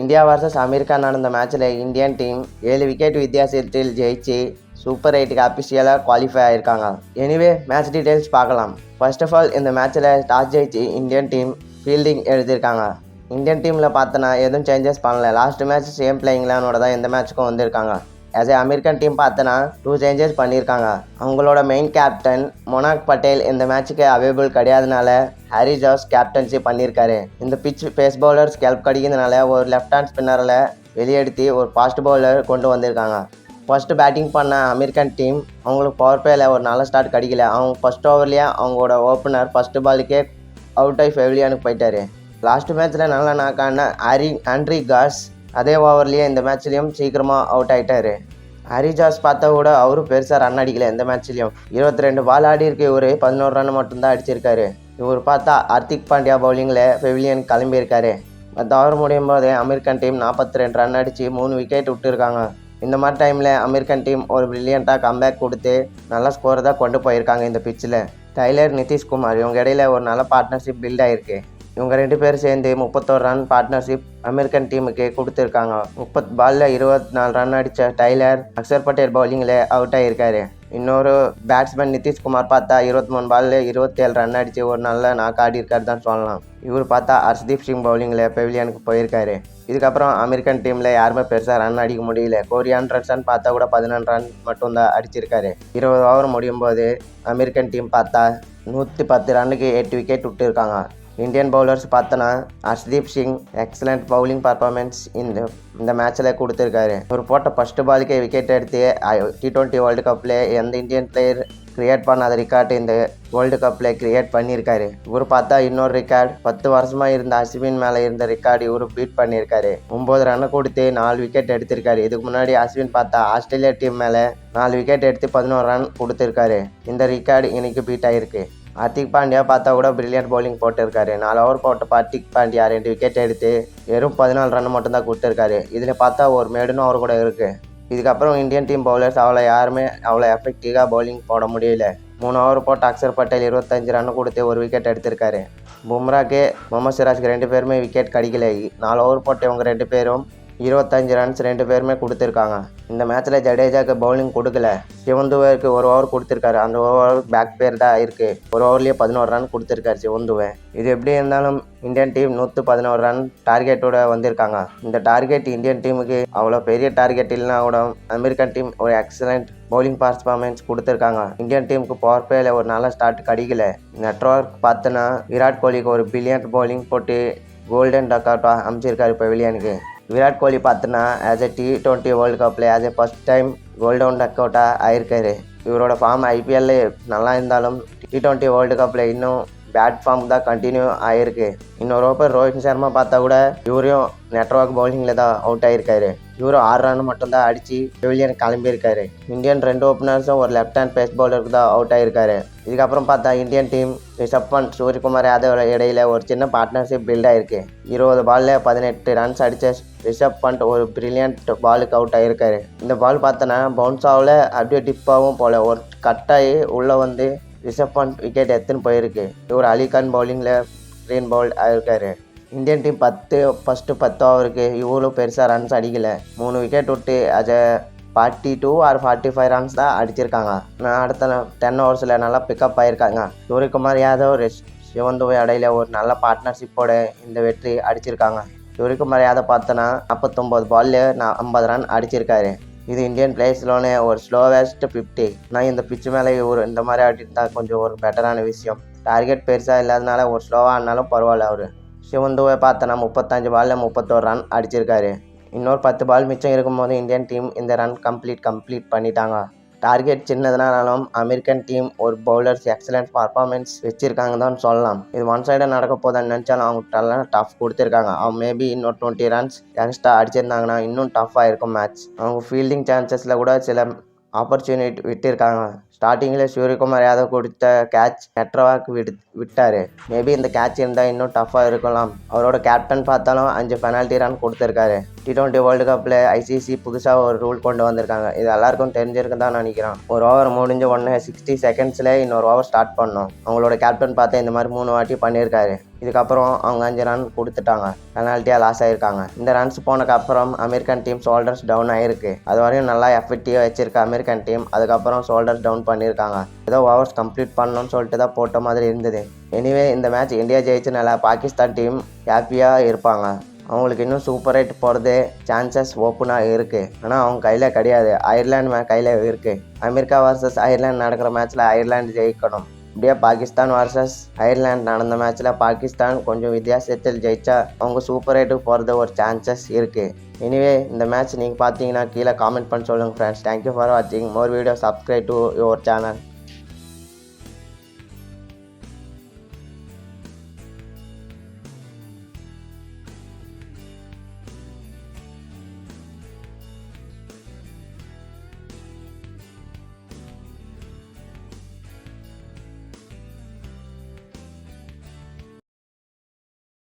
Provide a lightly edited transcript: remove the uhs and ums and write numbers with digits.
India versus America நடந்த மேட்ச்சில் Indian team 7 wicket வித்தியாசத்தில் ஜெயிச்சு சூப்பர் 8க்கு அஃபிஷியலாக குவாலிஃபை ஆயிருக்காங்க. எனிவே மேட்ச் டீட்டெயில்ஸ் பார்க்கலாம். ஃபர்ஸ்ட் ஆஃப் ஆல் இந்த மேட்ச்சில் டாஸ் ஜெயிச்சு இந்தியன் டீம் ஃபீல்டிங் எழுதியிருக்காங்க. இந்தியன் டீமில் பார்த்தோன்னா எதுவும் சேஞ்சஸ் பண்ணல. லாஸ்ட் மேட்ச் சேம் பிளேயிங் லெவனோட தான் இந்த மேட்ச்சுக்கும் வந்திருக்காங்க. ஆஸ் ஏ அமெரிக்கன் டீம் பார்த்தோன்னா 2 சேஞ்சஸ் பண்ணியிருக்காங்க. அவங்களோட மெயின் கேப்டன் மொனாக் பட்டேல் இந்த மேட்ச்சுக்கு அவைலபிள் கிடையாதுனால ஹாரி ஜாஸ் கேப்டன்சி பண்ணியிருக்காரு. இந்த பிச் பேஸ் பவுலர் ஸ்கெல்ப் கடிக்கிறதுனால ஒரு லெஃப்ட் ஹேண்ட் ஸ்பின்னரில் வெளியெடுத்து ஒரு ஃபாஸ்ட் பவுலர் கொண்டு வந்திருக்காங்க. ஃபர்ஸ்ட் பேட்டிங் பண்ண அமெரிக்கன் டீம் அவங்களுக்கு பவர் பிளேயில் ஒரு நல்ல ஸ்டார்ட் கிடைக்கல. அவங்க ஃபர்ஸ்ட் ஓவர்லேயே அவங்களோட ஓப்பனர் ஃபர்ஸ்ட் பாலுக்கே அவுட் ஆகி பெவிலியனுக்கு போயிட்டாரு. லாஸ்ட் மேட்ச்சில் நல்ல நாக்கான ஆண்ட்ரி காஸ் அதே ஓவர்லேயே இந்த மேட்ச்லேயும் சீக்கிரமாக அவுட் ஆகிட்டாரு. ஹாரி ஜாஸ் பார்த்தா கூட அவரும் பெருசாக ரன் அடிக்கல. இந்த மேட்ச்லேயும் 22 பால் ஆடி இருக்கு. இவர் 11 ரன் மட்டும்தான் அடிச்சிருக்காரு. இவர் பார்த்தா ஹர்திக் பாண்டியா பவுலிங்கில் பெவிலியன் கிளம்பியிருக்காரு. மற்ற ஓவர் முடியும் போதே அமெரிக்கன் டீம் 42 ரன் அடித்து 3 விக்கெட் விட்டுருக்காங்க. இந்த மாதிரி டைமில் அமெரிக்கன் டீம் ஒரு பிரில்லியண்ட்டாக கம்பேக் கொடுத்து நல்ல ஸ்கோர் தான் கொண்டு போயிருக்காங்க. இந்த பிச்சில் டைலர் நிதிஷ்குமார் இவங்க இடையில ஒரு நல்ல பார்ட்னர்ஷிப் பில்ட் ஆகிருக்கு. இவங்க 2 பேர் சேர்ந்து 31 ரன் பார்ட்னர்ஷிப் அமெரிக்கன் டீமுக்கு கொடுத்துருக்காங்க. 30 பாலில் 24 ரன் அடித்த டைலர் அக்ஷர் பட்டேல் பவுலிங்கில் அவுட் ஆகியிருக்காரு. இன்னொரு பேட்ஸ்மேன் நிதிஷ்குமார் பார்த்தா 23 பாலில் 27 ரன் அடித்து ஒரு நல்ல நாக் ஆடி இருக்காரு தான் சொல்லலாம். இவர் பார்த்தா ஹர்ஷ்தீப் சிங் பவுலிங்கில் பெவிலியனுக்கு போயிருக்காரு. இதுக்கப்புறம் அமெரிக்கன் டீமில் யாருமே பெருசாக ரன் அடிக்க முடியல. கோரி ஆண்டர்சன் பார்த்தா கூட 14 ரன் மட்டும்தான் அடிச்சிருக்காரு. 20 ஓவர் முடியும் போது அமெரிக்கன் டீம் பார்த்தா 110 ரன்னுக்கு 8 விக்கெட் விட்டுருக்காங்க. இந்தியன் பவுலர்ஸ் பார்த்தோன்னா Harshdeep Singh excellent bowling performance இந்த மேட்ச்சில் கொடுத்துருக்காரு. ஒரு போட்ட ஃபர்ஸ்ட் பாலுக்கே விக்கெட் எடுத்து T20 வேர்ல்டு கப்பில் எந்த இந்தியன் பிளேயர் கிரியேட் பண்ணாத ரெக்கார்டு இந்த வேர்ல்டு கப்பில் கிரியேட் பண்ணியிருக்காரு. இவர் பார்த்தா இன்னொரு ரெக்கார்டு 10 வருஷமாக இருந்த அஸ்வின் மேலே இருந்த ரெக்கார்டு இவர் பீட் பண்ணியிருக்காரு. 9 ரன் கொடுத்து 4 விக்கெட் எடுத்திருக்காரு. இதுக்கு முன்னாடி அஸ்வின் பார்த்தா ஆஸ்திரேலியா டீம் மேலே 4 விக்கெட் எடுத்து 11 ரன் கொடுத்துருக்காரு. இந்த ரெக்கார்டு இன்னைக்கு பீட் ஆகிருக்கு. ஹர்திக் பாண்டியா பார்த்தா கூட பிரில்லியன்ட் பவுலிங் போட்டிருக்காரு. 4 ஓவர் போட்ட ஹர்திக் பாண்டியா 2 விக்கெட் எடுத்து வெறும் 14 ரன் மட்டும்தான் கொடுத்துருக்காரு. இதில் பார்த்தா ஒரு மேடனும் அவர் கூட இருக்குது. இதுக்கப்புறம் இந்தியன் டீம் பவுலர்ஸ் யாருமே அவ்வளோ எஃபெக்டிவாக பவுலிங் போட முடியல. 3 ஓவர் போட்ட அக்ஷர் பட்டேல் 25 ரன் கொடுத்து 1 விக்கெட் எடுத்திருக்காரு. பும்ராக்கு முகமது சிராஜ்க்கு 2 பேருமே விக்கெட் கிடைக்கல. 4 ஓவர் போட்ட இவங்க 2 பேரும் 25 ரன்ஸ் 2 பேருமே கொடுத்துருக்காங்க. இந்த மேட்ச்சில் ஜடேஜாவுக்கு பவுலிங் கொடுக்கல. சிவந்துவேக்கு 1 ஓவர் கொடுத்துருக்காரு. அந்த ஓவர் பேக் பேர் தான் இருக்குது. ஒரு ஓவர்லேயே 11 ரன் கொடுத்துருக்காரு சிவந்துவே. இது எப்படி இருந்தாலும் இந்தியன் டீம் 111 ரன் டார்கெட்டோட வந்திருக்காங்க. இந்த டார்கெட் இந்தியன் டீமுக்கு அவ்வளோ பெரிய டார்கெட் இல்லைனா கூட அமெரிக்கன் டீம் ஒரு எக்ஸலண்ட் பவுலிங் பர்ஃபார்மன்ஸ் கொடுத்துருக்காங்க. இந்தியன் டீமுக்கு பவர் பிளேயில் ஒரு நல்ல ஸ்டார்ட் கிடைக்கல. நெட்வொர்க் பார்த்தோன்னா விராட் கோலிக்கு ஒரு பில்லியன்ட் பவுலிங் போட்டு கோல்டன் டக்காட்டாக அமைச்சிருக்காரு பெவிலியனுக்கு. விராட் கோலி பார்த்தோன்னா ஆஸ் ஏ T20 வேர்ல்டு கப்பில் as a first time golden டக்கவுட்டாக ஆயிருக்காரு. இவரோட ஃபார்ம் IPL நல்லா இருந்தாலும் T20 வேர்ல்டு கப்பில் இன்னும் பேட் ஃபார்ம் தான் கண்டினியூ ஆகிருக்கு. இன்னொரு ஓவர் ரோஹித் சர்மா பார்த்தா கூட இவரையும் நெட்வொர்க் பவுலிங்கில் தான் அவுட் ஆகிருக்காரு. இவரும் 6 ரன் மட்டும்தான் அடித்து பெவிலியன் கிளம்பியிருக்காரு. இந்தியன் 2 ஓப்பனர்ஸும் ஒரு லெஃப்ட் ஹேண்ட் பேஸ் பவுலருக்கு தான் அவுட் ஆகிருக்காரு. இதுக்கப்புறம் பார்த்தா இந்தியன் டீம் ரிஷப் பண்ட் சூரியகுமார் யாதவ் இடையில ஒரு சின்ன பார்ட்னர்ஷிப் பில்ட் ஆகிருக்கு. 20 பாலில் 18 ரன்ஸ் அடித்த ரிஷப் பண்ட் ஒரு பிரில்லியன்ட் பாலுக்கு அவுட் ஆகிருக்காரு. இந்த பால் பார்த்தோன்னா பவுன்ஸ் ஆகல, அப்படியே டிப்பாகவும் போல ஒரு கட்டாகி உள்ளே வந்து ரிஷப் பண்ட் விக்கெட் எடுத்துன்னு போயிருக்கு. இவர் அலிகான் பவுலிங்கில் க்ரீன் பவுல் ஆகிருக்காரு. இந்தியன் டீம் ஃபஸ்ட்டு 10 ஓவருக்கு இவரும் பெருசாக ரன்ஸ் அடிக்கலை. 3 விக்கெட் விட்டு அதை 42 or 45 ரன்ஸ் தான் அடிச்சிருக்காங்க. அடுத்த 10 ஓவர்ஸில் நல்லா பிக்கப் ஆகிருக்காங்க. சூரியகுமார் யாதவ் சிவந்துவே இடையில ஒரு நல்ல பார்ட்னர்ஷிப்போட இந்த வெற்றி அடிச்சிருக்காங்க. சூரியகுமார் யாதவ் பார்த்தோன்னா 49 பாலில் 50 ரன் அடிச்சிருக்காரு. இது இந்தியன் பிளேயர்ஸ்லோனே ஒரு ஸ்லோவஸ்ட் 50. நான் இந்த பிச்சு மேலே இவர் இந்த மாதிரி ஆடிட்டு தான் கொஞ்சம் ஒரு பெட்டரான விஷயம். டார்கெட் பெருசாக இல்லாதனால ஒரு ஸ்லோவாக ஆனாலும் பரவாயில்ல. அவர் சிவந்துவை பார்த்தோன்னா 35 பாலில் 31 ரன் அடிச்சிருக்காரு. இன்னொரு 10 பால் மிச்சம் இருக்கும்போது இந்தியன் டீம் இந்த ரன் கம்ப்ளீட் பண்ணிட்டாங்க. டார்கெட் சின்னதுனாலும் அமெரிக்கன் டீம் ஒரு பவுலர்ஸ் எக்ஸலண்ட் பர்ஃபார்மன்ஸ் வச்சுருக்காங்க தான் சொல்லலாம். இது ஒன் சைடாக நடக்க போதான்னு நினச்சாலும் அவங்க டஃப் கொடுத்துருக்காங்க. அவங்க மேபி இன்னொரு 20 ரன்ஸ் எக்ஸ்ட்ரா அடிச்சிருந்தாங்கன்னா இன்னும் டஃப்பாக இருக்கும் மேட்ச். அவங்க ஃபீல்டிங் சான்சஸில் கூட சில ஆப்பர்ச்சுனிட்டி விட்டுருக்காங்க. ஸ்டார்டிங்கில் சூரியகுமார் யாதவ் கொடுத்த கேட்ச் நெட்வொர்க் விட்டார். மேபி இந்த கேட்ச் இருந்தால் இன்னும் டஃப்பாக இருக்கலாம். அவரோட கேப்டன் பார்த்தாலும் 5 பெனால்ட்டி ரன் கொடுத்துருக்காரு. T20 வேர்ல்டு கப்பில் ICC புதுசாக ஒரு ரூல் கொண்டு வந்திருக்காங்க. இது எல்லாருக்கும் தெரிஞ்சிருக்கு தான் நினைக்கிறேன். ஒரு ஓவர் முடிஞ்ச உடனே 60 செகண்ட்ஸில் இன்னொரு ஓவர் ஸ்டார்ட் பண்ணோம். அவங்களோட கேப்டன் பார்த்தா இந்த மாதிரி 3 வாட்டி பண்ணியிருக்காரு. இதுக்கப்புறம் அவங்க 5 ரன் கொடுத்துட்டாங்க. பெனால்ட்டியாக லாஸ் ஆகிருக்காங்க. இந்த ரன்ஸ் போனதுக்கப்புறம் அமெரிக்கன் டீம் ஷோல்டர்ஸ் டவுன் ஆகிருக்கு. அது வரையும் நல்லா எஃபெக்டிவாக வச்சிருக்க அமெரிக்கன் டீம் அதுக்கப்புறம் ஷோல்டர்ஸ் டவுன் பண்ணியிருக்காங்க. ஏதோ ஓவர்ஸ் கம்ப்ளீட் பண்ணணும்னு சொல்லிட்டு தான் போட்ட மாதிரி இருந்தது. எனிவே இந்த மேட்ச் இந்தியா ஜெயிச்சு நல்லா பாகிஸ்தான் டீம் ஹாப்பியாக இருப்பாங்க. அவங்களுக்கு இன்னும் சூப்பர் 8 போகிறது சான்சஸ் ஓப்பனாக இருக்குது. ஆனால் அவங்க கையில் கிடையாது. அயர்லாந்து கையில் இருக்குது. அமெரிக்கா வர்சஸ் அயர்லாந்து நடக்கிற மேட்ச்சில் அயர்லாந்து ஜெயிக்கணும். இப்படியே பாகிஸ்தான் வர்சஸ் அயர்லாந்து நடந்த மேட்ச்சில் பாகிஸ்தான் கொஞ்சம் வித்தியாசத்தில் ஜெயிச்சா அவங்க சூப்பர் 8க்கு போகிறது ஒரு சான்சஸ் இருக்குது. எனிவே இந்த மேட்ச் நீங்கள் பார்த்தீங்கன்னா கீழே காமெண்ட் பண்ணி சொல்லுங்கள் ஃப்ரெண்ட்ஸ். தேங்க்யூ ஃபார் வாட்சிங். மோர் video subscribe to your channel.